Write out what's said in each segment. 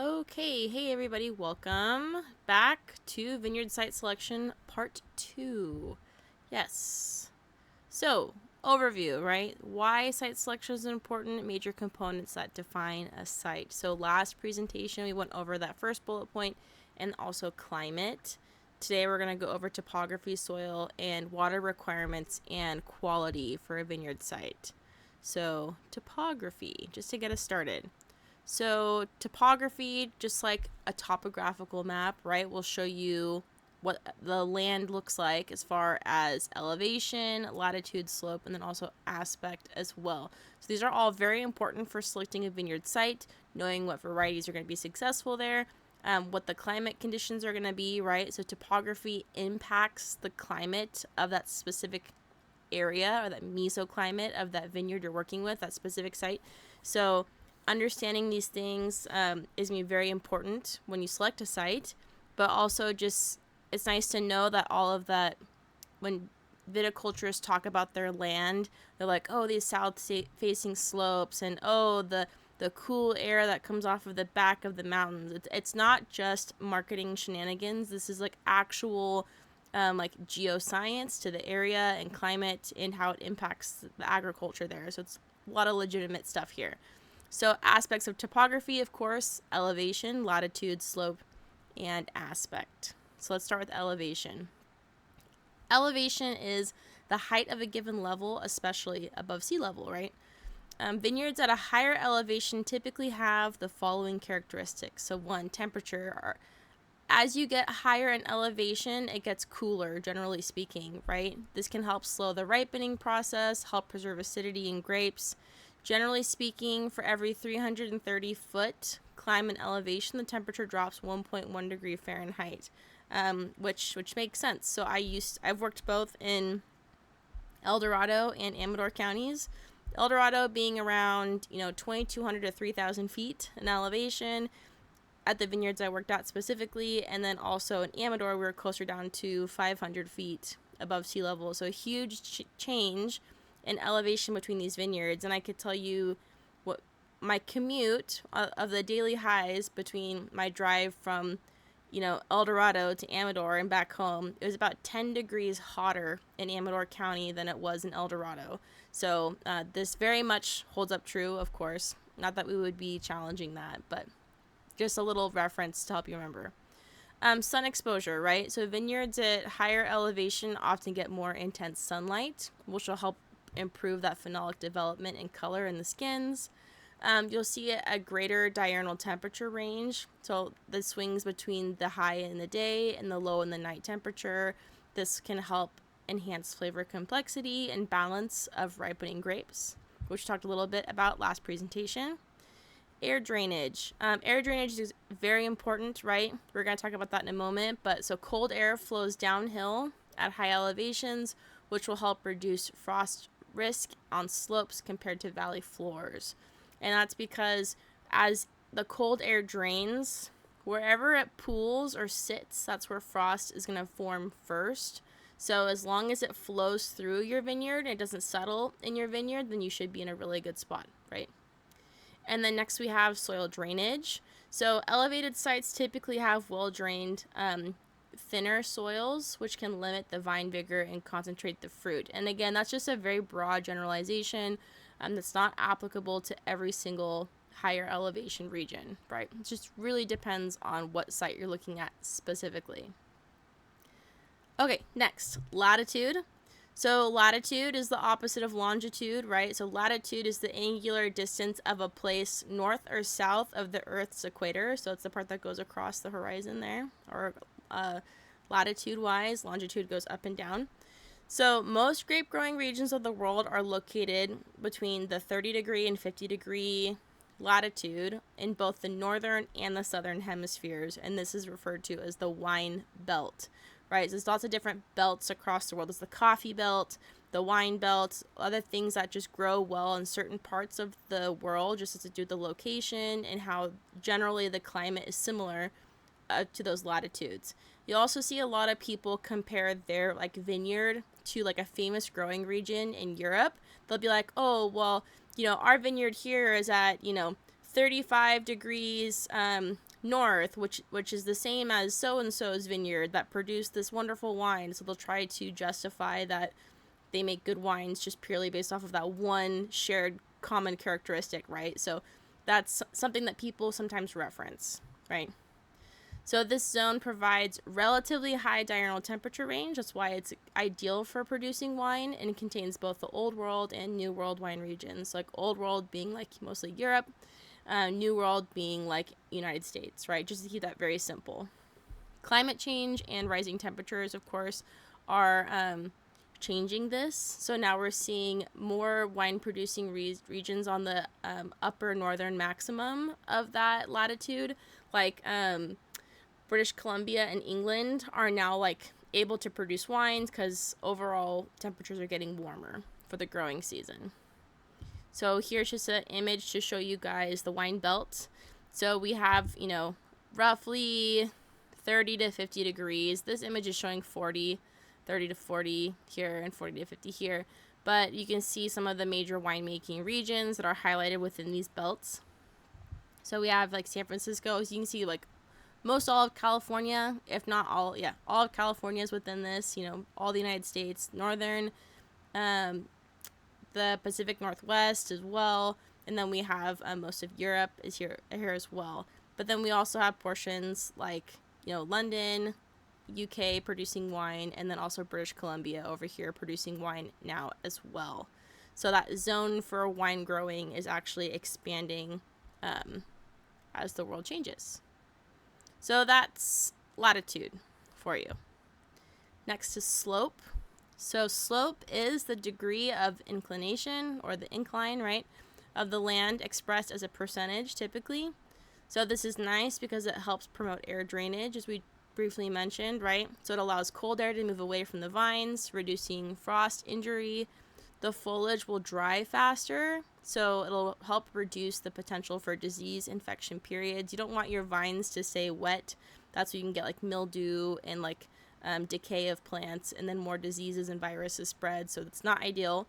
Okay, hey everybody, welcome back to Vineyard Site Selection Part 2. Yes. So, overview, right? Why site selection is important, major components that define a site. So, last presentation we went over that first bullet point and also climate. Today we're going to go over topography, soil, and water requirements and quality for a vineyard site. So, topography, just to get us started. So topography, just like a topographical map, right, will show you what the land looks like as far as elevation, latitude, slope, and then also aspect as well. So these are all very important for selecting a vineyard site, knowing what varieties are going to be successful there, what the climate conditions are going to be, right? So topography impacts the climate of that specific area or that mesoclimate of that vineyard you're working with, that specific site. So understanding these things is going to be very important when you select a site, but also just it's nice to know that all of that, when viticulturists talk about their land, they're like, oh, these south-facing slopes, and oh, the cool air that comes off of the back of the mountains. It's not just marketing shenanigans. This is like actual like geoscience to the area and climate and how it impacts the agriculture there. So it's a lot of legitimate stuff here. So aspects of topography, of course, elevation, latitude, slope, and aspect. So let's start with elevation. Elevation is the height of a given level, especially above sea level, right? Vineyards at a higher elevation typically have the following characteristics. So one, temperature. As you get higher in elevation, it gets cooler, generally speaking, right? This can help slow the ripening process, help preserve acidity in grapes. Generally speaking, for every 330 foot climb in elevation, the temperature drops 1.1 degree Fahrenheit, which makes sense. So I've worked both in El Dorado and Amador counties. El Dorado being around 2,200 to 3,000 feet in elevation at the vineyards I worked at specifically, and then also in Amador we were closer down to 500 feet above sea level. So a huge change in elevation between these vineyards, and I could tell you what my commute of the daily highs between my drive from El Dorado to Amador and back home, it was about 10 degrees hotter in Amador County than it was in El Dorado. So this very much holds up true, of course. Not that we would be challenging that, but just a little reference to help you remember. Sun exposure, right? So vineyards at higher elevation often get more intense sunlight, which will help improve that phenolic development and color in the skins. You'll see a greater diurnal temperature range, so the swings between the high in the day and the low in the night temperature. This can help enhance flavor complexity and balance of ripening grapes, which we talked a little bit about last presentation. Air drainage. Air drainage is very important, right? We're going to talk about that in a moment, but so cold air flows downhill at high elevations, which will help reduce frost risk on slopes compared to valley floors. And that's because as the cold air drains, wherever it pools or sits, that's where frost is going to form first. So as long as it flows through your vineyard and it doesn't settle in your vineyard, then you should be in a really good spot, right? And then next we have soil drainage. So elevated sites typically have well-drained thinner soils, which can limit the vine vigor and concentrate the fruit. And again, that's just a very broad generalization that's not applicable to every single higher elevation region, right? It just really depends on what site you're looking at specifically. Okay, next, latitude. So latitude is the opposite of longitude, right? So latitude is the angular distance of a place north or south of the Earth's equator. So it's the part that goes across the horizon there, or latitude-wise. Longitude goes up and down. So most grape growing regions of the world are located between the 30 degree and 50 degree latitude in both the northern and the southern hemispheres, and this is referred to as the wine belt, right? So there's lots of different belts across the world. There's the coffee belt, the wine belt, other things that just grow well in certain parts of the world, just to do with the location and how generally the climate is similar to those latitudes. You also see a lot of people compare their like vineyard to like a famous growing region in Europe. They'll be like, oh, well, our vineyard here is at, 35 degrees north, which is the same as so and so's vineyard that produced this wonderful wine. So they'll try to justify that they make good wines just purely based off of that one shared common characteristic, right? So that's something that people sometimes reference, right? So this zone provides relatively high diurnal temperature range. That's why it's ideal for producing wine, and it contains both the Old World and New World wine regions. Like Old World being like mostly Europe, New World being like United States, right? Just to keep that very simple. Climate change and rising temperatures, of course, are changing this. So now we're seeing more wine producing regions on the upper northern maximum of that latitude, like British Columbia and England are now like able to produce wines because overall temperatures are getting warmer for the growing season. So here's just an image to show you guys the wine belt. So we have, roughly 30 to 50 degrees. This image is showing 30 to 40 here and 40 to 50 here. But you can see some of the major winemaking regions that are highlighted within these belts. So we have like San Francisco. So you can see like most all of California, if not all, all of California is within this, all the United States, northern, the Pacific Northwest as well, and then we have most of Europe is here as well. But then we also have portions like, London, UK producing wine, and then also British Columbia over here producing wine now as well. So that zone for wine growing is actually expanding as the world changes. So that's latitude for you. Next is slope. So slope is the degree of inclination, or the incline, right, of the land expressed as a percentage typically. So this is nice because it helps promote air drainage, as we briefly mentioned, right? So it allows cold air to move away from the vines, reducing frost injury. The foliage will dry faster, so it'll help reduce the potential for disease infection periods. You don't want your vines to stay wet. That's where you can get like mildew and like decay of plants, and then more diseases and viruses spread, so it's not ideal.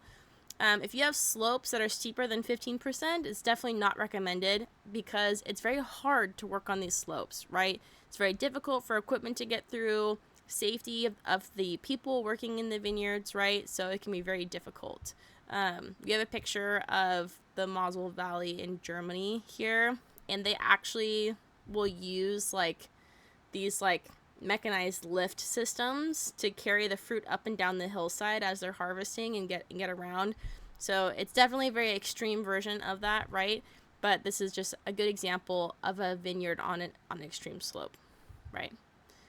If you have slopes that are steeper than 15%, it's definitely not recommended because it's very hard to work on these slopes, right? It's very difficult for equipment to get through, safety of the people working in the vineyards, right? So it can be very difficult. We have a picture of the Mosel Valley in Germany here, and they actually will use like these like mechanized lift systems to carry the fruit up and down the hillside as they're harvesting and get around. So it's definitely a very extreme version of that, right? But this is just a good example of a vineyard on an extreme slope, right?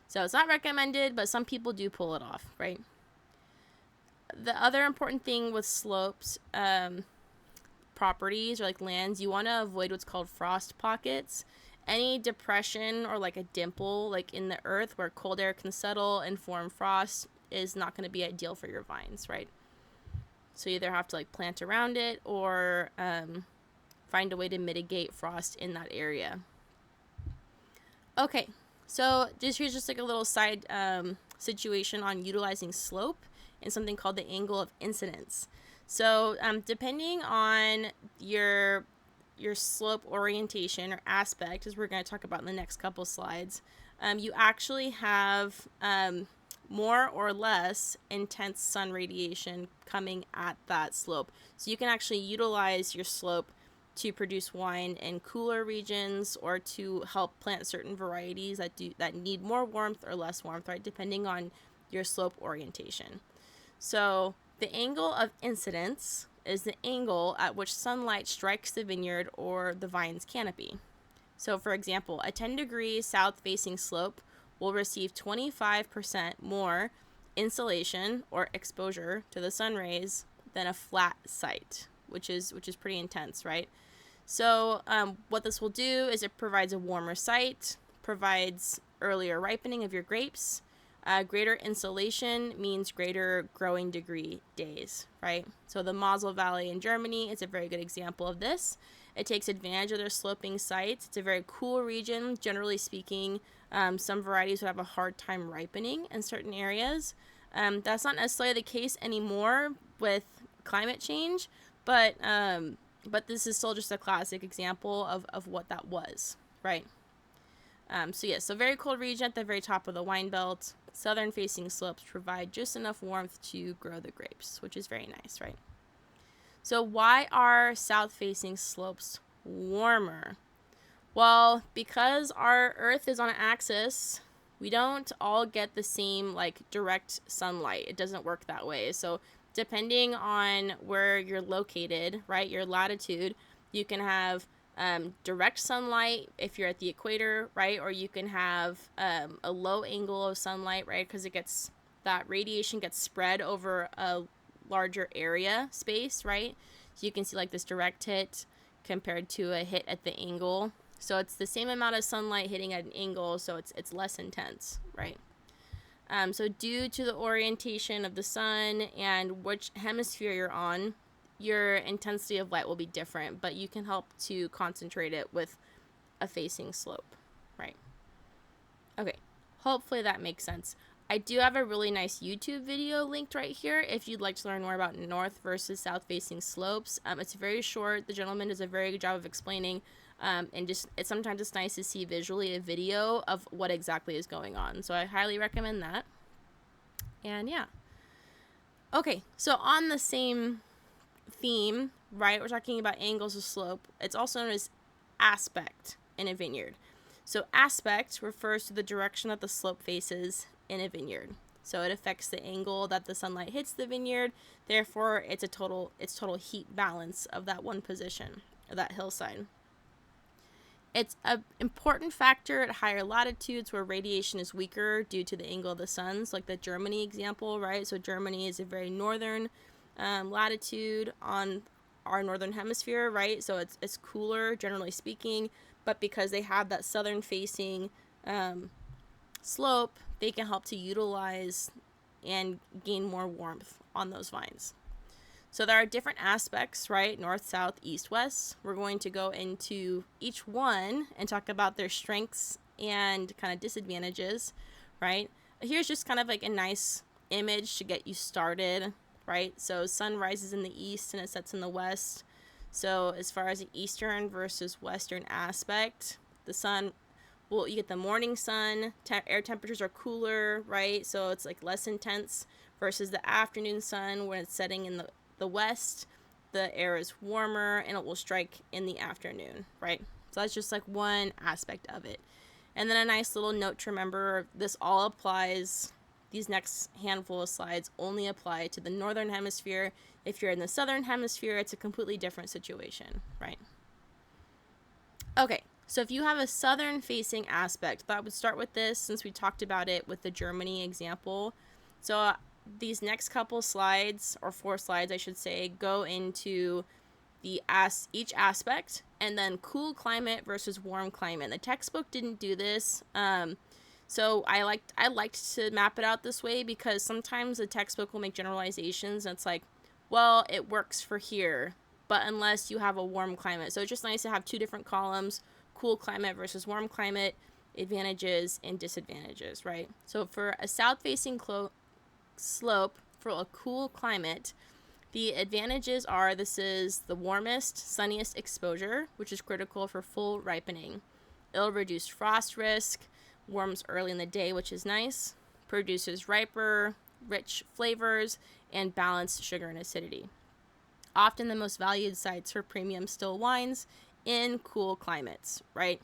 So it's not recommended, but some people do pull it off, right? The other important thing with slopes properties or like lands, you want to avoid what's called frost pockets. Any depression or like a dimple like in the earth where cold air can settle and form frost is not going to be ideal for your vines, right? So you either have to like plant around it or find a way to mitigate frost in that area. Okay, so here's just like a little side situation on utilizing slope and something called the angle of incidence. So depending on your slope orientation or aspect, as we're going to talk about in the next couple slides, you actually have more or less intense sun radiation coming at that slope. So you can actually utilize your slope to produce wine in cooler regions or to help plant certain varieties that need more warmth or less warmth, right, depending on your slope orientation. So the angle of incidence is the angle at which sunlight strikes the vineyard or the vine's canopy. So for example, a 10-degree south-facing slope will receive 25% more insolation or exposure to the sun rays than a flat site, which is pretty intense, right? So what this will do is it provides a warmer site, provides earlier ripening of your grapes. Greater insolation means greater growing degree days, right? So the Mosel Valley in Germany is a very good example of this. It takes advantage of their sloping sites. It's a very cool region. Generally speaking, some varieties would have a hard time ripening in certain areas. That's not necessarily the case anymore with climate change, but But this is still just a classic example of what that was, right? So very cold region at the very top of the wine belt. Southern facing slopes provide just enough warmth to grow the grapes, which is very nice, right? So why are south facing slopes warmer? Well, because our Earth is on an axis, we don't all get the same like direct sunlight. It doesn't work that way. So depending on where you're located, right, your latitude, you can have direct sunlight if you're at the equator, right? Or you can have a low angle of sunlight, right? Because that radiation gets spread over a larger area space, right? So you can see like this direct hit compared to a hit at the angle. So it's the same amount of sunlight hitting at an angle, so it's less intense, right? So due to the orientation of the sun and which hemisphere you're on, your intensity of light will be different, but you can help to concentrate it with a facing slope, right? Okay, hopefully that makes sense. I do have a really nice YouTube video linked right here if you'd like to learn more about north versus south facing slopes. It's very short. The gentleman does a very good job of explaining, and just sometimes it's nice to see visually a video of what exactly is going on. So I highly recommend that. And yeah. Okay, so on the same theme, right, we're talking about angles of slope. It's also known as aspect in a vineyard. So aspect refers to the direction that the slope faces in a vineyard. So it affects the angle that the sunlight hits the vineyard. Therefore, it's total heat balance of that one position, or that hillside. It's an important factor at higher latitudes where radiation is weaker due to the angle of the sun. So like the Germany example, right? So Germany is a very northern latitude on our northern hemisphere, right? So it's cooler, generally speaking, but because they have that southern facing slope, they can help to utilize and gain more warmth on those vines. So there are different aspects, right? North, south, east, west. We're going to go into each one and talk about their strengths and kind of disadvantages, right? Here's just kind of like a nice image to get you started, right? So sun rises in the east and it sets in the west. So as far as the eastern versus western aspect, the sun, well, you get the morning sun, air temperatures are cooler, right? So it's like less intense versus the afternoon sun when it's setting in the west, the air is warmer and it will strike in the afternoon, right? So that's just like one aspect of it. And then a nice little note to remember, this all applies, these next handful of slides only apply to the northern hemisphere. If you're in the southern hemisphere, it's a completely different situation, right? Okay, so if you have a southern facing aspect, I would start with this since we talked about it with the Germany example. So these next couple slides, or 4 slides I should say, go into each aspect, and then cool climate versus warm climate. The textbook didn't do this, so I liked to map it out this way because sometimes the textbook will make generalizations and it's like, well, it works for here, but unless you have a warm climate. So it's just nice to have 2 different columns, cool climate versus warm climate, advantages and disadvantages, right? So for a south-facing slope for a cool climate, the advantages are this is the warmest, sunniest exposure, which is critical for full ripening. It'll reduce frost risk, warms early in the day, which is nice, produces riper, rich flavors, and balanced sugar and acidity. Often the most valued sites for premium still wines in cool climates, right?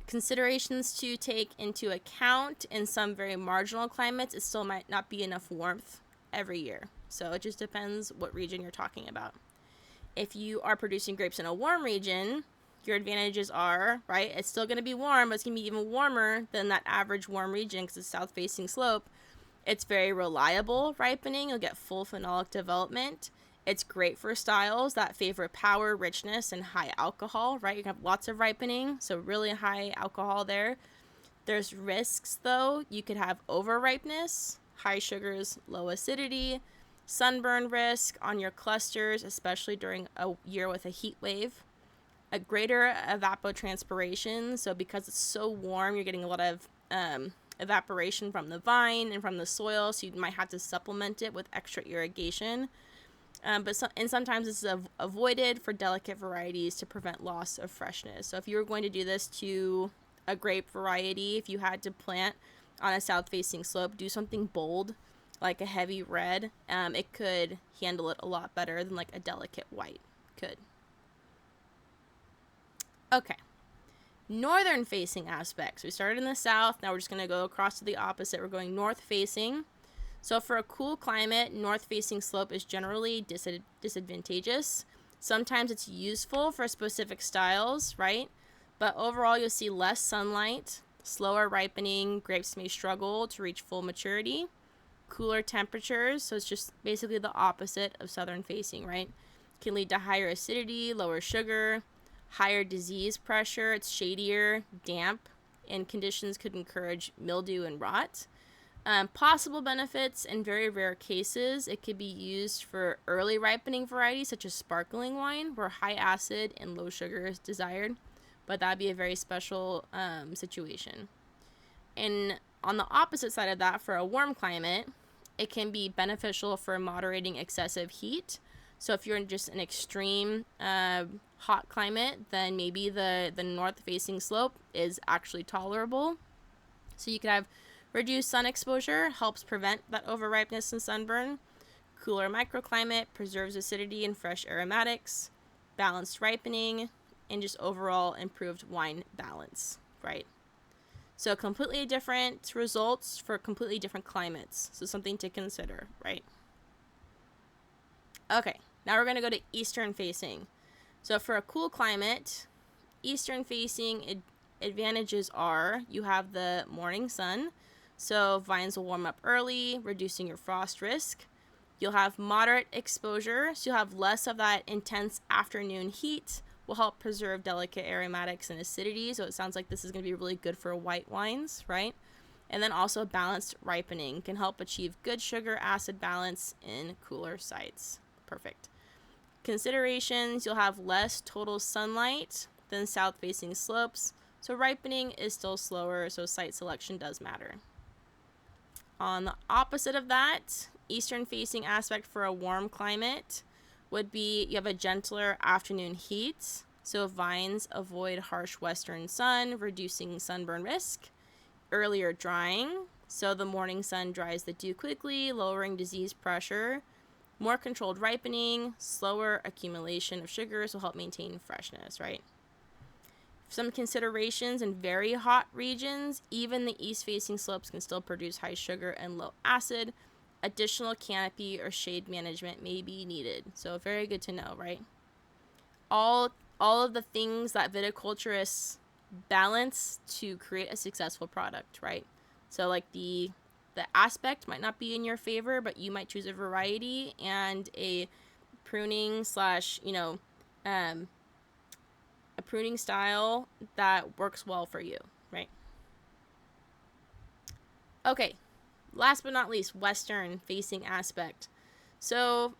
Considerations to take into account in some very marginal climates, it still might not be enough warmth every year. So it just depends what region you're talking about. If you are producing grapes in a warm region, your advantages are, right, it's still going to be warm, but it's going to be even warmer than that average warm region because it's south-facing slope. It's very reliable ripening. You'll get full phenolic development. It's great for styles that favor power, richness, and high alcohol, right? You can have lots of ripening, so really high alcohol there. There's risks, though. You could have over-ripeness, high sugars, low acidity, sunburn risk on your clusters, especially during a year with a heat wave. A greater evapotranspiration, so because it's so warm, you're getting a lot of evaporation from the vine and from the soil, so you might have to supplement it with extra irrigation. And sometimes this is avoided for delicate varieties to prevent loss of freshness. So if you were going to do this to a grape variety, if you had to plant on a south-facing slope, do something bold, like a heavy red. It could handle it a lot better than like a delicate white could. Okay. Northern facing aspects. We started in the south. Now we're just going to go across to the opposite. We're going north facing. So for a cool climate, north facing slope is generally disadvantageous. Sometimes it's useful for specific styles, right? But overall, you'll see less sunlight, slower ripening. Grapes may struggle to reach full maturity. Cooler temperatures, so it's just basically the opposite of southern facing, right? Can lead to higher acidity, lower sugar, higher disease pressure. It's shadier, damp, and conditions could encourage mildew and rot. Possible benefits: in very rare cases, it could be used for early ripening varieties such as sparkling wine, where high acid and low sugar is desired, but that'd be a very special situation. And on the opposite side of that, for a warm climate, it can be beneficial for moderating excessive heat. So if you're in just an extreme hot climate, then maybe the north-facing slope is actually tolerable. So you could have reduced sun exposure, helps prevent that overripeness and sunburn. Cooler microclimate preserves acidity and fresh aromatics. Balanced ripening, and just overall improved wine balance, right? So completely different results for completely different climates. So something to consider, right? Okay, now we're going to go to eastern facing. So for a cool climate, eastern facing advantages are you have the morning sun. So vines will warm up early, reducing your frost risk. You'll have moderate exposure, so you'll have less of that intense afternoon heat. Will help preserve delicate aromatics and acidity, so it sounds like this is going to be really good for white wines, right? And then also balanced ripening can help achieve good sugar acid balance in cooler sites. Perfect. Considerations: you'll have less total sunlight than south facing slopes, so ripening is still slower, so site selection does matter. On the opposite of that, eastern facing aspect for a warm climate would be you have a gentler afternoon heat, so vines avoid harsh western sun, reducing sunburn risk. Earlier drying, so the morning sun dries the dew quickly, lowering disease pressure. More controlled ripening, slower accumulation of sugars will help maintain freshness, right? Some considerations: in very hot regions, even the east-facing slopes can still produce high sugar and low acid. Additional canopy or shade management may be needed. So very good to know, right? All of the things that viticulturists balance to create a successful product, right? So like the aspect might not be in your favor, but you might choose a variety and a pruning slash, a pruning style that works well for you, right? Okay, last but not least, western facing aspect. So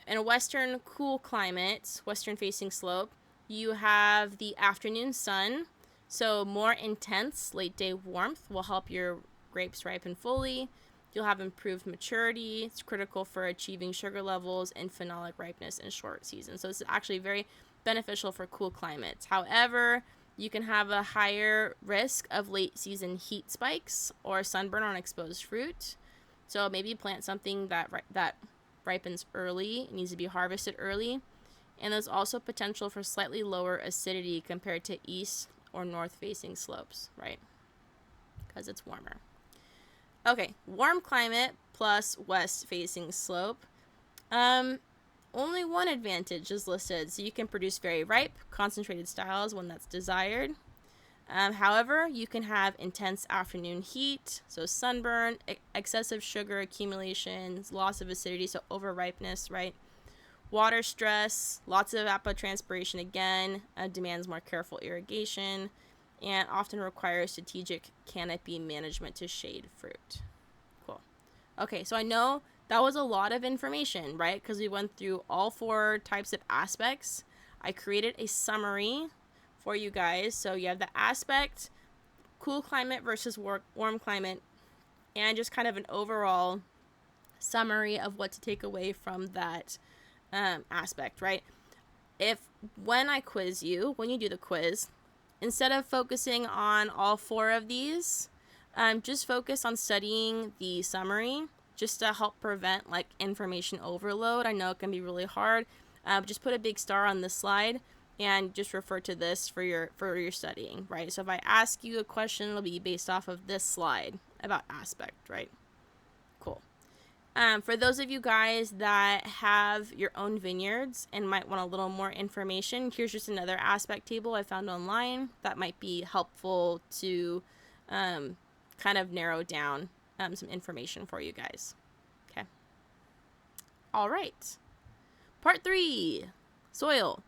in a western cool climate, western facing slope, you have the afternoon sun, so more intense late day warmth will help your grapes ripen fully. You'll have improved maturity. It's critical for achieving sugar levels and phenolic ripeness in short season. So this is actually very beneficial for cool climates. However, you can have a higher risk of late season heat spikes or sunburn on exposed fruit. So maybe plant something that ripens early. It needs to be harvested early. And there's also potential for slightly lower acidity compared to east or north facing slopes, right? Because it's warmer. Okay, warm climate plus west facing slope. Only one advantage is listed, so you can produce very ripe, concentrated styles when that's desired. However, you can have intense afternoon heat, so sunburn, excessive sugar accumulation, loss of acidity, so over-ripeness, right? Water stress, lots of evapotranspiration again, demands more careful irrigation, and often requires strategic canopy management to shade fruit. Cool. Okay, so I know that was a lot of information, right? Because we went through all 4 types of aspects. I created a summary for you guys. So you have the aspect, cool climate versus warm climate, and just kind of an overall summary of what to take away from that aspect, right? When I quiz you, when you do the quiz, instead of focusing on all 4 of these, just focus on studying the summary, just to help prevent like information overload. I know it can be really hard. Just put a big star on this slide and just refer to this for your studying, right? So if I ask you a question, it'll be based off of this slide about aspect, right? Cool. For those of you guys that have your own vineyards and might want a little more information, here's just another aspect table I found online that might be helpful to kind of narrow down some information for you guys. Okay. All right. Part 3, soil.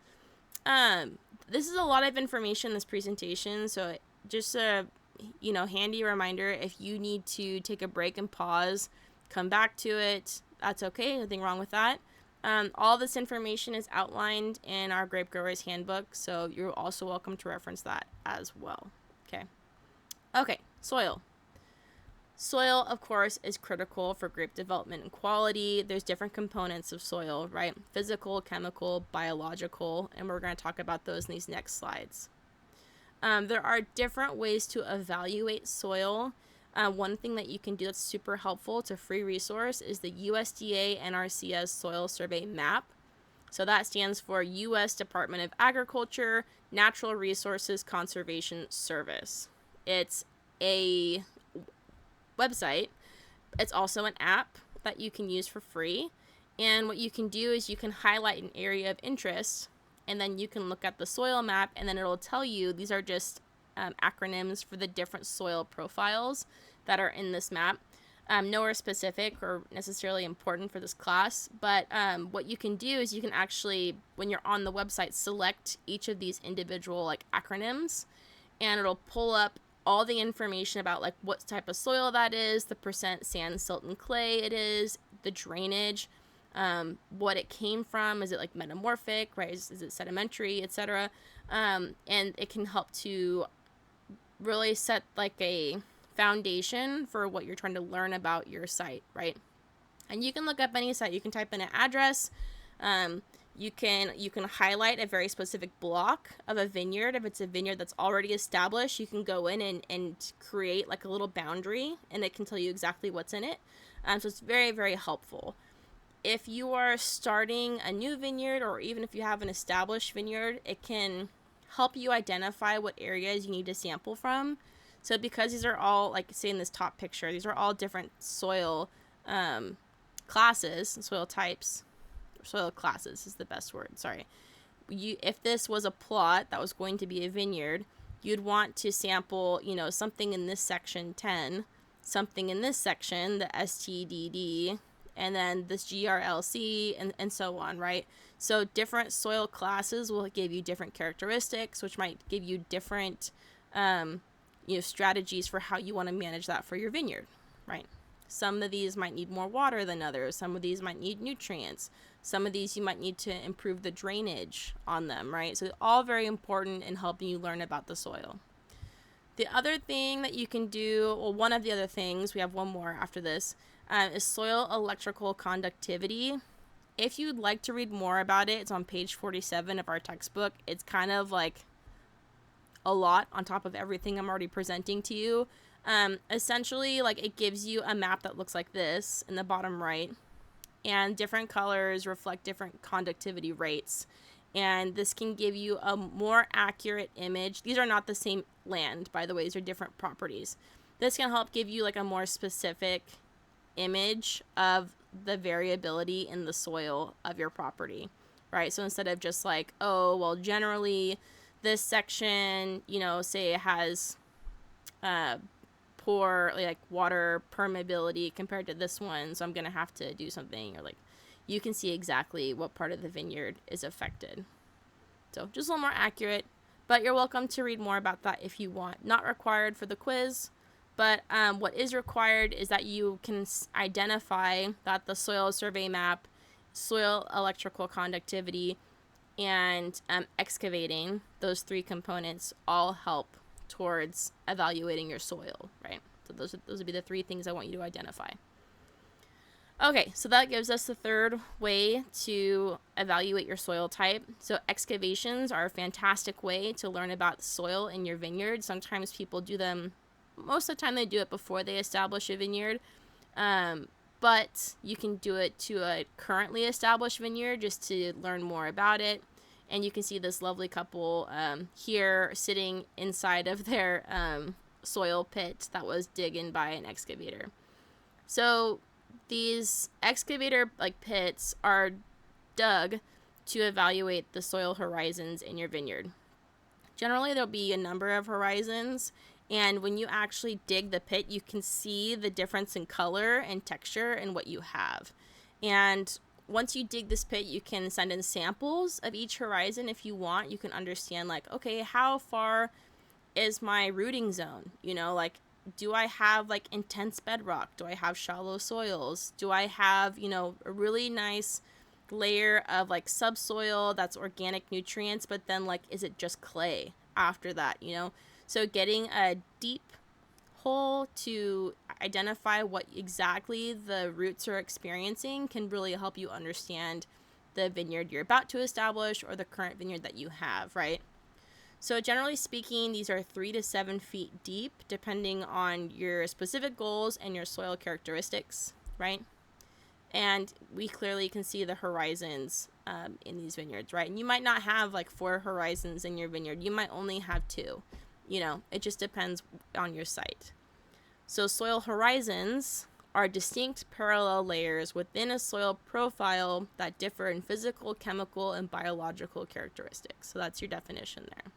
This is a lot of information in this presentation, so just a handy reminder, if you need to take a break and pause, come back to it, that's okay, nothing wrong with that. All this information is outlined in our Grape Growers Handbook, so you're also welcome to reference that as well. Okay, soil. Soil, of course, is critical for grape development and quality. There's different components of soil, right? Physical, chemical, biological, and we're going to talk about those in these next slides. There are different ways to evaluate soil. One thing that you can do that's super helpful, it's a free resource, is the USDA NRCS Soil Survey Map. So that stands for U.S. Department of Agriculture Natural Resources Conservation Service. It's a website. It's also an app that you can use for free. And what you can do is you can highlight an area of interest, and then you can look at the soil map, and then it'll tell you these are just acronyms for the different soil profiles that are in this map. Nowhere specific or necessarily important for this class, but what you can do is you can actually, when you're on the website, select each of these individual like acronyms, and it'll pull up all the information about like what type of soil that is, the percent sand, silt, and clay it is, the drainage, what it came from, is it like metamorphic, right, is it sedimentary, etc. And it can help to really set like a foundation for what you're trying to learn about your site, right? And you can look up any site, you can type in an address, you can highlight a very specific block of a vineyard. If it's a vineyard that's already established, you can go in and create like a little boundary, and it can tell you exactly what's in it. So it's very, very helpful. If you are starting a new vineyard, or even if you have an established vineyard, it can help you identify what areas you need to sample from. So because these are all, like say in this top picture, these are all different soil classes, soil types, soil classes is the best word, sorry. If this was a plot that was going to be a vineyard, you'd want to sample, something in this section 10, something in this section, the STDD, and then this GRLC, and so on, right? So different soil classes will give you different characteristics, which might give you different strategies for how you want to manage that for your vineyard, right? Some of these might need more water than others. Some of these might need nutrients. Some of these you might need to improve the drainage on them, right? So all very important in helping you learn about the soil. The other thing that you can do, well, one of the other things, we have one more after this, is soil electrical conductivity. If you'd like to read more about it, it's on page 47 of our textbook. It's kind of like a lot on top of everything I'm already presenting to you. Essentially, like it gives you a map that looks like this in the bottom right, and different colors reflect different conductivity rates, and this can give you a more accurate image. These are not the same land, by the way, these are different properties. This can help give you like a more specific image of the variability in the soil of your property, right? So instead of just like, oh, well, generally this section, say it has poor like water permeability compared to this one, so I'm gonna have to do something, or like you can see exactly what part of the vineyard is affected. So just a little more accurate, but you're welcome to read more about that if you want. Not required for the quiz, but what is required is that you can identify that the soil survey map, soil electrical conductivity, and excavating, those 3 components all help towards evaluating your soil, right? So those would be the 3 things I want you to identify. Okay, so that gives us the third way to evaluate your soil type. So excavations are a fantastic way to learn about the soil in your vineyard. Sometimes people do them, most of the time they do it before they establish a vineyard. But you can do it to a currently established vineyard just to learn more about it. And you can see this lovely couple here sitting inside of their soil pit that was digged by an excavator. So these excavator pits are dug to evaluate the soil horizons in your vineyard. Generally, there'll be a number of horizons, and when you actually dig the pit, you can see the difference in color and texture and what you have. And once you dig this pit, you can send in samples of each horizon if you want. You can understand, like, okay, how far is my rooting zone? Do I have intense bedrock? Do I have shallow soils? Do I have, a really nice layer of subsoil that's organic nutrients, but then is it just clay after that? So getting a deep hole to identify what exactly the roots are experiencing can really help you understand the vineyard you're about to establish or the current vineyard that you have, right? So generally speaking, these are 3 to 7 feet deep, depending on your specific goals and your soil characteristics, right? And we clearly can see the horizons in these vineyards, right? And you might not have 4 horizons in your vineyard. You might only have 2. It just depends on your site. So soil horizons are distinct parallel layers within a soil profile that differ in physical, chemical, and biological characteristics. So that's your definition there.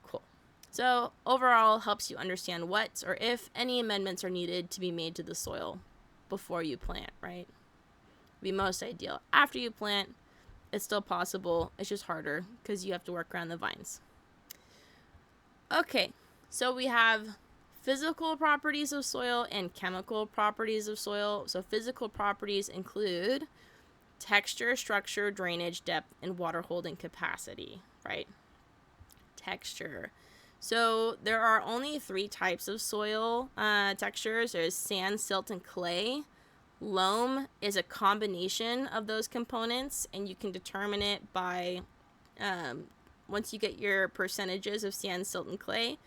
Cool. So overall, helps you understand what or if any amendments are needed to be made to the soil before you plant, right? Be most ideal. After you plant, it's still possible. It's just harder because you have to work around the vines. Okay, so we have physical properties of soil and chemical properties of soil. So physical properties include texture, structure, drainage, depth, and water holding capacity, right? Texture. So there are only 3 types of soil textures. There's sand, silt, and clay. Loam is a combination of those components, and you can determine it by once you get your percentages of sand, silt, and clay,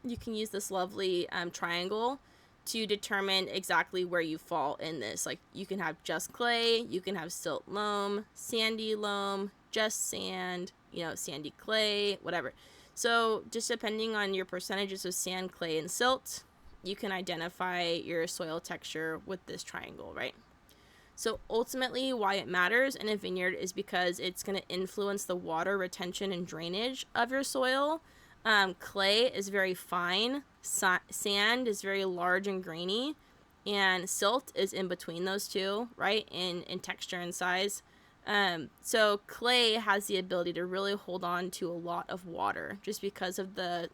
you can use this lovely triangle to determine exactly where you fall in this. You can have just clay, you can have silt loam, sandy loam, just sand, sandy clay, whatever. So just depending on your percentages of sand, clay, and silt, you can identify your soil texture with this triangle, right? So ultimately, why it matters in a vineyard is because it's going to influence the water retention and drainage of your soil. Clay is very fine, sand is very large and grainy, and silt is in between those two, right, in texture and size. So clay has the ability to really hold on to a lot of water just because of the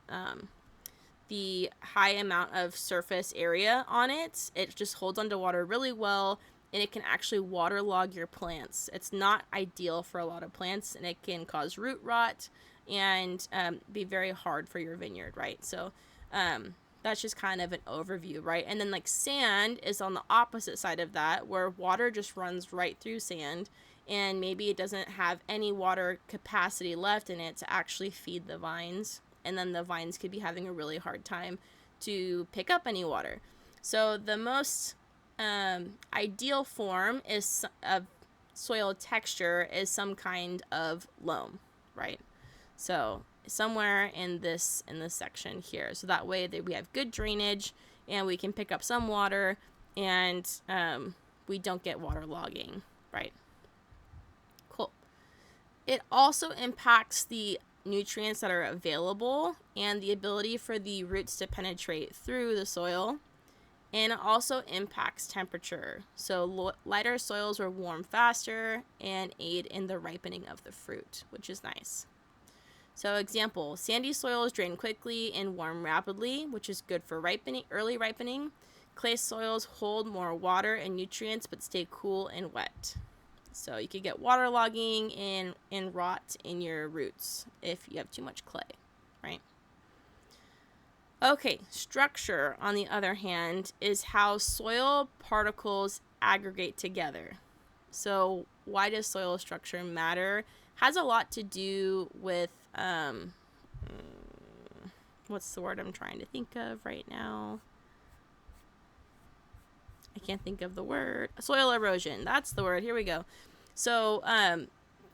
high amount of surface area on it. It just holds onto water really well, and it can actually waterlog your plants. It's not ideal for a lot of plants, and it can cause root rot and be very hard for your vineyard, right? So that's just kind of an overview, right? And then sand is on the opposite side of that, where water just runs right through sand, and maybe it doesn't have any water capacity left in it to actually feed the vines, and then the vines could be having a really hard time to pick up any water. So the most ideal form is of soil texture is some kind of loam, right? So somewhere in this section here, so that way that we have good drainage and we can pick up some water, and we don't get waterlogging, right? Cool. It also impacts the nutrients that are available and the ability for the roots to penetrate through the soil. And it also impacts temperature. So lighter soils will warm faster and aid in the ripening of the fruit, which is nice. So example, sandy soils drain quickly and warm rapidly, which is good for early ripening. Clay soils hold more water and nutrients but stay cool and wet. So you could get waterlogging and rot in your roots if you have too much clay, right? Okay, structure, on the other hand, is how soil particles aggregate together. So why does soil structure matter? Has a lot to do with what's the word I'm trying to think of right now? I can't think of the word. Soil erosion. That's the word. Here we go. So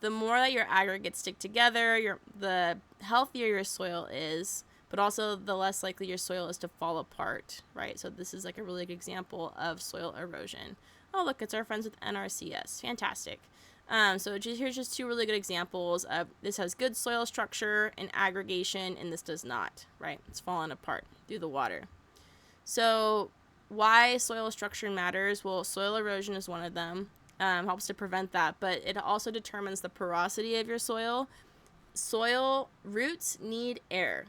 the more that your aggregates stick together, the healthier your soil is, but also the less likely your soil is to fall apart, right? So this is like a really good example of soil erosion. Oh, look, it's our friends with NRCS. Fantastic. So here's just two really good examples of this has good soil structure and aggregation, and this does not, right? It's falling apart through the water. So why soil structure matters? Well, soil erosion is one of them. Helps to prevent that, but it also determines the porosity of your soil. Soil roots need air.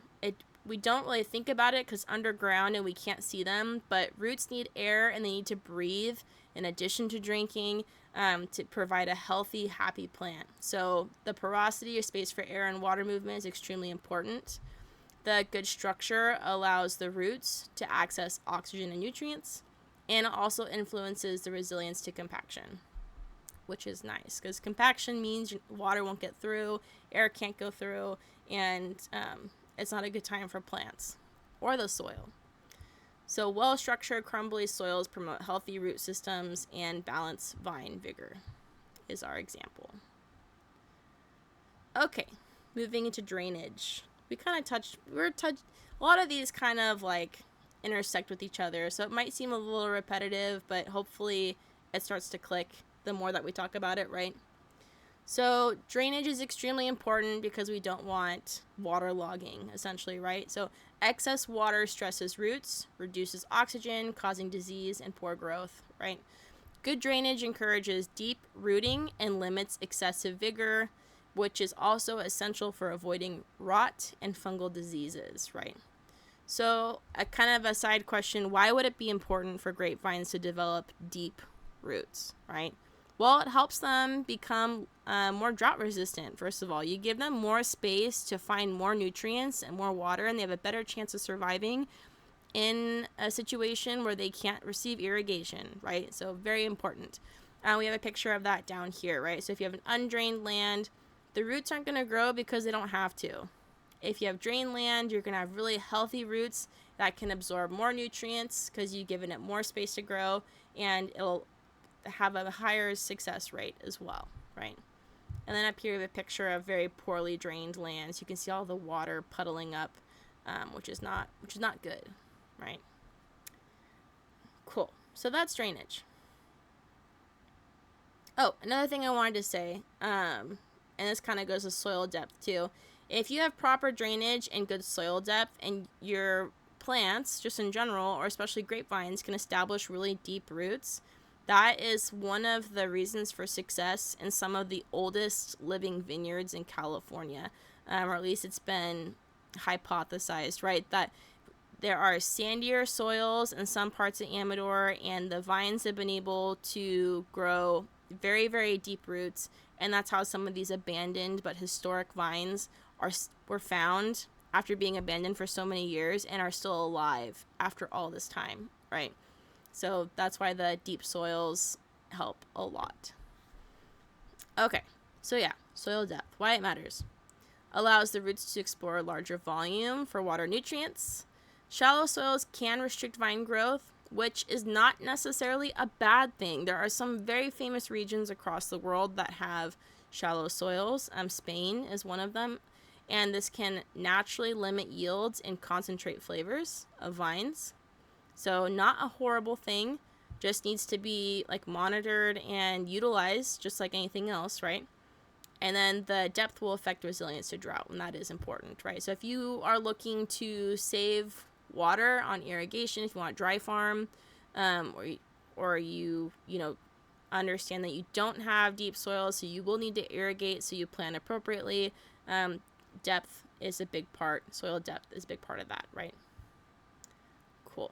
We don't really think about it because underground and we can't see them, but roots need air and they need to breathe in addition to drinking to provide a healthy, happy plant. So the porosity or space for air and water movement is extremely important. The good structure allows the roots to access oxygen and nutrients, and it also influences the resilience to compaction, which is nice because compaction means water won't get through, air can't go through, and it's not a good time for plants or the soil. So well-structured, crumbly soils promote healthy root systems and balance vine vigor is our example. Okay, moving into drainage. A lot of these kind of like intersect with each other, so it might seem a little repetitive, but hopefully it starts to click the more that we talk about it, right? So drainage is extremely important because we don't want waterlogging, essentially, right? So excess water stresses roots, reduces oxygen, causing disease and poor growth, right? Good drainage encourages deep rooting and limits excessive vigor, which is also essential for avoiding rot and fungal diseases, right? So a kind of a side question, why would it be important for grapevines to develop deep roots, right? Well, it helps them become more drought resistant, first of all. You give them more space to find more nutrients and more water, and they have a better chance of surviving in a situation where they can't receive irrigation, right? So very important. We have a picture of that down here, right? So if you have an undrained land, the roots aren't going to grow because they don't have to. If you have drained land, you're going to have really healthy roots that can absorb more nutrients because you've given it more space to grow, and it'll have a higher success rate as well, right? And then up here we have a picture of very poorly drained lands. You can see all the water puddling up, which is not good, right? Cool. So that's drainage. Oh, another thing I wanted to say, and this kind of goes to soil depth too. If you have proper drainage and good soil depth, and your plants, just in general, or especially grapevines, can establish really deep roots, that is one of the reasons for success in some of the oldest living vineyards in California, or at least it's been hypothesized, right, that there are sandier soils in some parts of Amador, and the vines have been able to grow very, very deep roots, and that's how some of these abandoned but historic vines were found after being abandoned for so many years and are still alive after all this time, right? So that's why the deep soils help a lot. Okay, so yeah, soil depth, why it matters. Allows the roots to explore a larger volume for water nutrients. Shallow soils can restrict vine growth, which is not necessarily a bad thing. There are some very famous regions across the world that have shallow soils. Spain is one of them, and this can naturally limit yields and concentrate flavors of vines. So not a horrible thing, just needs to be like monitored and utilized just like anything else, right? And then the depth will affect resilience to drought, and that is important, right? So if you are looking to save water on irrigation, if you want dry farm, or you understand that you don't have deep soil, so you will need to irrigate, so you plant appropriately, depth is a big part. Soil depth is a big part of that, right? Cool.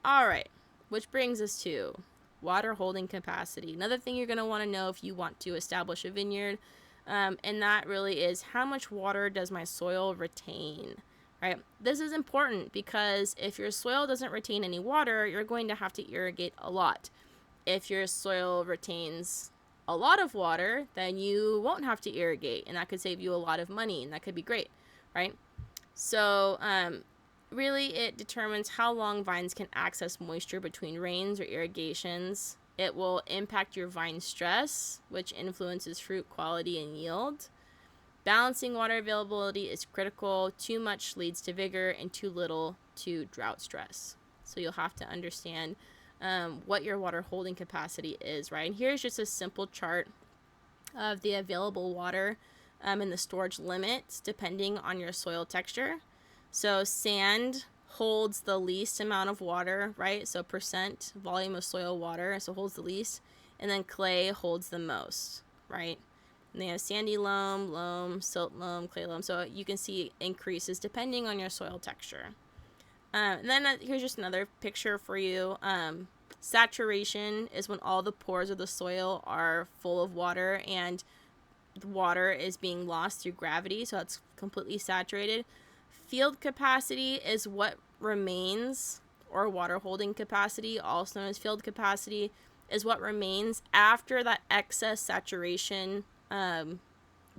All right, which brings us to water holding capacity. Another thing you're going to want to know if you want to establish a vineyard, and that really is how much water does my soil retain, right? This is important because if your soil doesn't retain any water, you're going to have to irrigate a lot. If your soil retains a lot of water, then you won't have to irrigate, and that could save you a lot of money, and that could be great, right? So really it determines how long vines can access moisture between rains or irrigations. It will impact your vine stress, which influences fruit quality and yield. Balancing water availability is critical. Too much leads to vigor, and too little to drought stress. So you'll have to understand what your water holding capacity is, right? And here's just a simple chart of the available water and the storage limits depending on your soil texture. So sand holds the least amount of water, right? So percent volume of soil water, so holds the least. And then clay holds the most, right? And they have sandy loam, loam, silt loam, clay loam. So you can see increases depending on your soil texture. And then here's just another picture for you. Saturation is when all the pores of the soil are full of water and the water is being lost through gravity, so it's completely saturated. Field capacity is what remains, or water holding capacity, also known as field capacity, is what remains after that excess saturation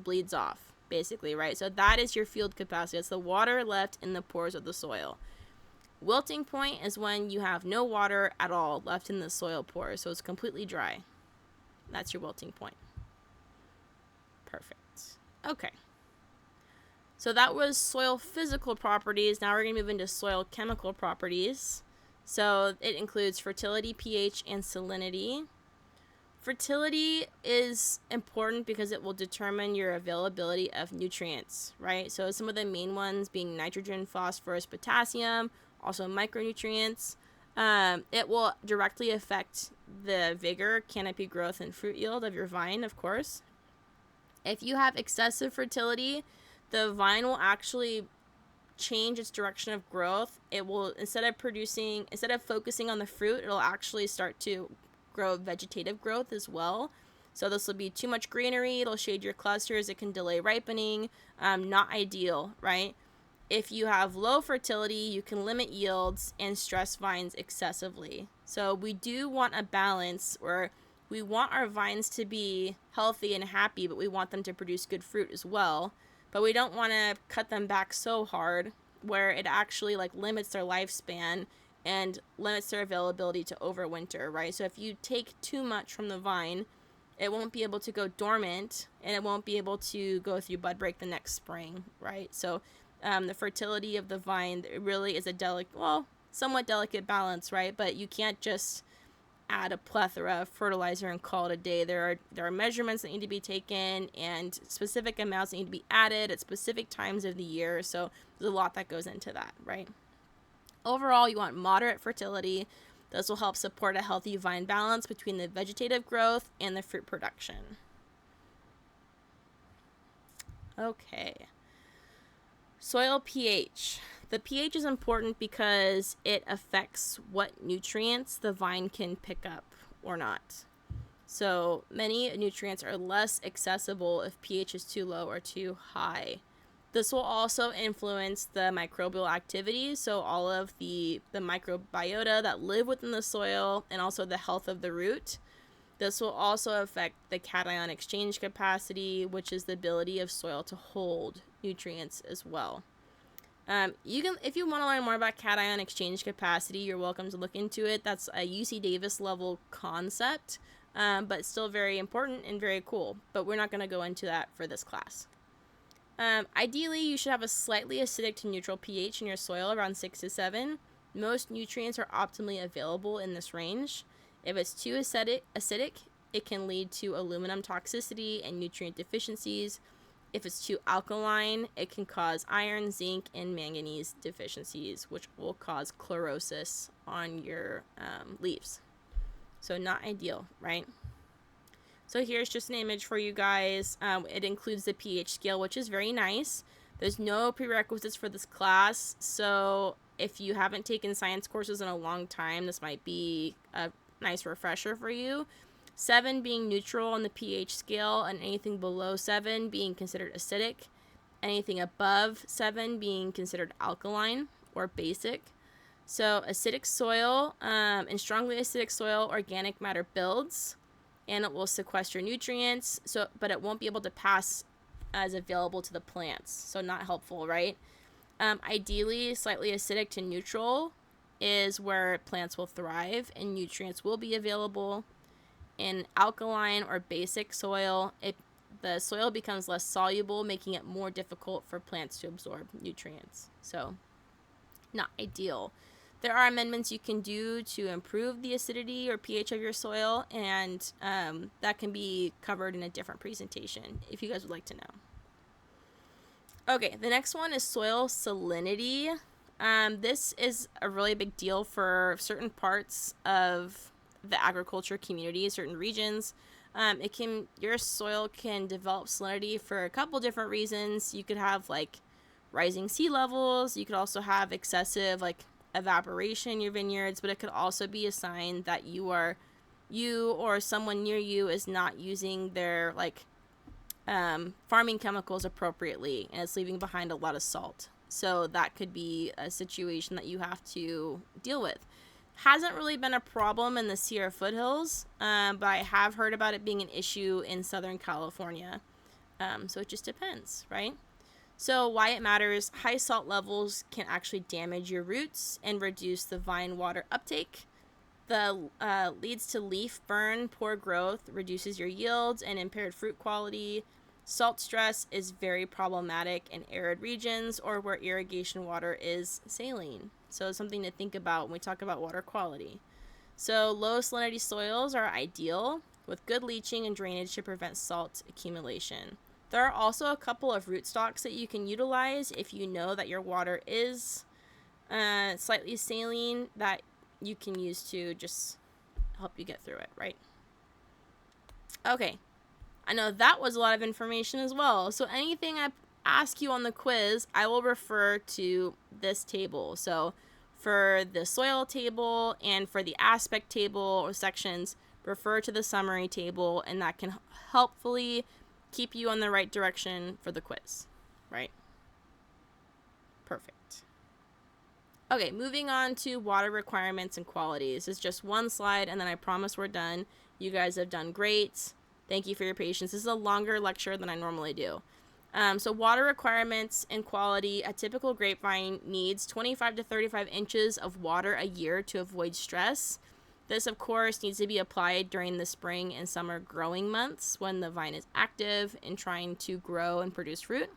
bleeds off, basically, right? So that is your field capacity. It's the water left in the pores of the soil. Wilting point is when you have no water at all left in the soil pores, so it's completely dry. That's your wilting point. Perfect. Okay. So that was soil physical properties. Now we're going to move into soil chemical properties. So it includes fertility, pH, and salinity. Fertility is important because it will determine your availability of nutrients, right? So some of the main ones being nitrogen, phosphorus, potassium, also micronutrients. It will directly affect the vigor, canopy growth, and fruit yield of your vine, of course. If you have excessive fertility, the vine will actually change its direction of growth. It will, instead of focusing on the fruit, it'll actually start to grow vegetative growth as well. So this will be too much greenery. It'll shade your clusters. It can delay ripening. Not ideal, right? If you have low fertility, you can limit yields and stress vines excessively. So we do want a balance where we want our vines to be healthy and happy, but we want them to produce good fruit as well. But we don't want to cut them back so hard where it actually limits their lifespan and limits their availability to overwinter, right? So if you take too much from the vine, it won't be able to go dormant and it won't be able to go through bud break the next spring, right? So the fertility of the vine really is a somewhat delicate balance, right? But you can't just add a plethora of fertilizer and call it a day. There are measurements that need to be taken and specific amounts that need to be added at specific times of the year. So there's a lot that goes into that, right? Overall, you want moderate fertility. This will help support a healthy vine balance between the vegetative growth and the fruit production. Okay. Soil pH. The pH is important because it affects what nutrients the vine can pick up or not. So many nutrients are less accessible if pH is too low or too high. This will also influence the microbial activity, so all of the microbiota that live within the soil and also the health of the root. This will also affect the cation exchange capacity, which is the ability of soil to hold nutrients as well. You can, if you want to learn more about cation exchange capacity, you're welcome to look into it. That's a UC Davis level concept, but still very important and very cool. But we're not going to go into that for this class. Ideally, you should have a slightly acidic to neutral pH in your soil, around 6 to 7. Most nutrients are optimally available in this range. If it's too acidic, it can lead to aluminum toxicity and nutrient deficiencies. If it's too alkaline, it can cause iron, zinc, and manganese deficiencies, which will cause chlorosis on your leaves. So not ideal, right? So here's just an image for you guys. It includes the pH scale, which is very nice. There's no prerequisites for this class, so if you haven't taken science courses in a long time, this might be a nice refresher for you. 7 being neutral on the pH scale, and anything below 7 being considered acidic. Anything above 7 being considered alkaline or basic. So acidic soil, in strongly acidic soil, organic matter builds, and it will sequester nutrients. But it won't be able to pass as available to the plants. So not helpful, right? Ideally, slightly acidic to neutral is where plants will thrive and nutrients will be available. In alkaline or basic soil, the soil becomes less soluble, making it more difficult for plants to absorb nutrients. So, not ideal. There are amendments you can do to improve the acidity or pH of your soil, and that can be covered in a different presentation if you guys would like to know. Okay, the next one is soil salinity. This is a really big deal for certain parts of the agriculture community, certain regions. Your soil can develop salinity for a couple different reasons. You could have like rising sea levels. You could also have excessive like evaporation in your vineyards, but it could also be a sign that you or someone near you is not using their like farming chemicals appropriately, and it's leaving behind a lot of salt. So that could be a situation that you have to deal with. Hasn't really been a problem in the Sierra foothills, but I have heard about it being an issue in Southern California. So it just depends, right? So why it matters: high salt levels can actually damage your roots and reduce the vine water uptake. The leads to leaf burn, poor growth, reduces your yields, and impaired fruit quality. Salt stress is very problematic in arid regions or where irrigation water is saline. So it's something to think about when we talk about water quality. So low salinity soils are ideal with good leaching and drainage to prevent salt accumulation. There are also a couple of rootstocks that you can utilize if you know that your water is slightly saline, that you can use to just help you get through it, right? Okay, I know that was a lot of information as well. So anything I ask you on the quiz, I will refer to this table. So for the soil table and for the aspect table or sections, refer to the summary table, and that can helpfully keep you on the right direction for the quiz, right? Perfect. Okay, moving on to water requirements and qualities. This is just one slide, and then I promise we're done. You guys have done great. Thank you for your patience. This is a longer lecture than I normally do. So water requirements and quality. A typical grapevine needs 25 to 35 inches of water a year to avoid stress. This, of course, needs to be applied during the spring and summer growing months when the vine is active and trying to grow and produce fruit.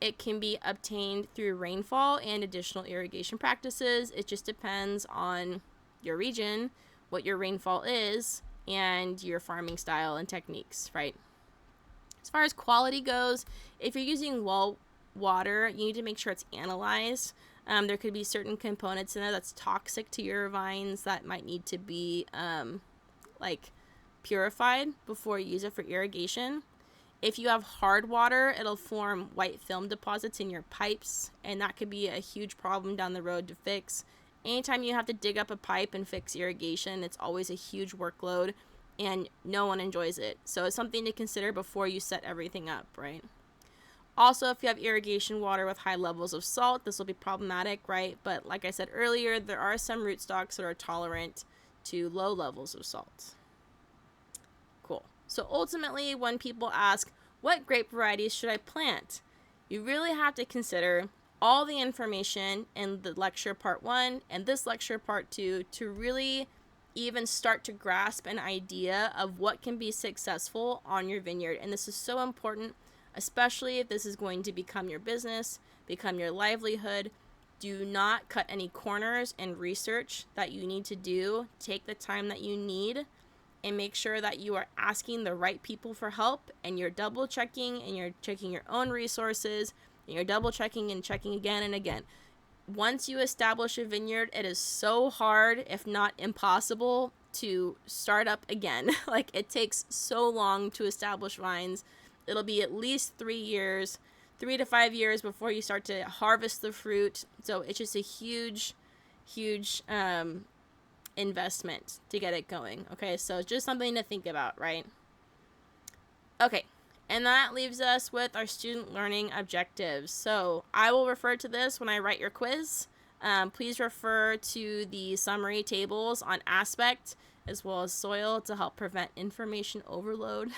It can be obtained through rainfall and additional irrigation practices. It just depends on your region, what your rainfall is, and your farming style and techniques, right? As far as quality goes, if you're using well water, you need to make sure it's analyzed. There could be certain components in there that's toxic to your vines that might need to be purified before you use it for irrigation. If you have hard water, it'll form white film deposits in your pipes, and that could be a huge problem down the road to fix. Anytime you have to dig up a pipe and fix irrigation, it's always a huge workload, and no one enjoys it. So it's something to consider before you set everything up, right? Also, if you have irrigation water with high levels of salt, this will be problematic, right? But like I said earlier, there are some rootstocks that are tolerant to low levels of salt. Cool. So ultimately, when people ask, what grape varieties should I plant? You really have to consider all the information in the lecture part 1 and this lecture part 2 to really even start to grasp an idea of what can be successful on your vineyard. And this is so important, especially if this is going to become your business, become your livelihood. Do not cut any corners in research that you need to do. Take the time that you need and make sure that you are asking the right people for help, and you're double checking and you're checking your own resources, and you're double checking and checking again and again. Once you establish a vineyard, it is so hard, if not impossible, to start up again. Like, it takes so long to establish vines. It'll be at least 3 years, 3 to 5 years before you start to harvest the fruit. So it's just a huge investment to get it going. Okay, so just something to think about, right? Okay, and that leaves us with our student learning objectives. So I will refer to this when I write your quiz. Please refer to the summary tables on aspect as well as soil to help prevent information overload.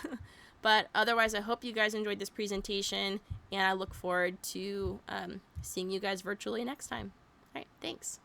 But otherwise, I hope you guys enjoyed this presentation, and I look forward to seeing you guys virtually next time. All right, thanks.